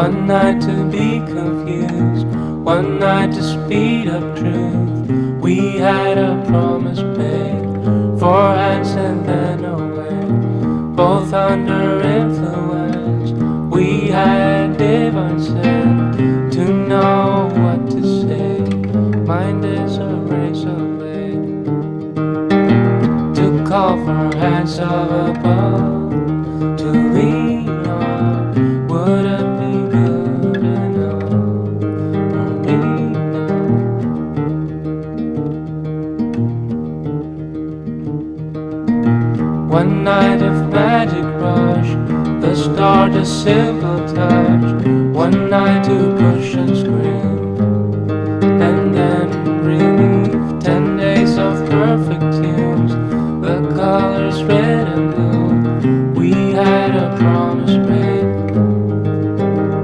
One night to be confused, one night to speed up truth. We had a promise made, 4 hands and then away, both under influence. We had divine sense to know what to say. Mind is a razor blade to call for hands of above, to lean on. Would it be good enough for me now? One night of magic rush, the start a simple touch. One night to push and scream, and then relief. 10 days of perfect tunes, the colors red and blue. We had a promise made,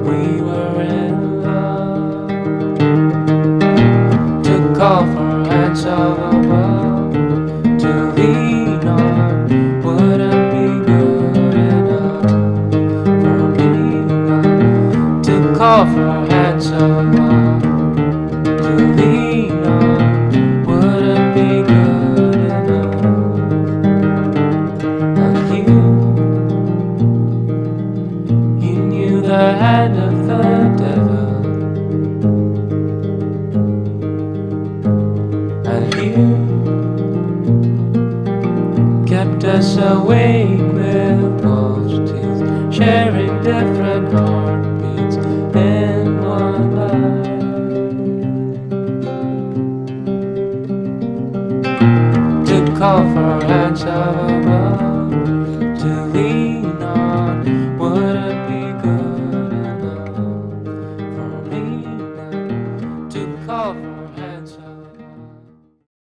we were in love. To call for hands of above, to lean on. Would it be good enough for me now? To call for hands of above, to lean on. Would it be good enough? And you knew the hand of the devil, and you kept us awake with false teeth, sharing different heartbeats in one life. To call for hands of above,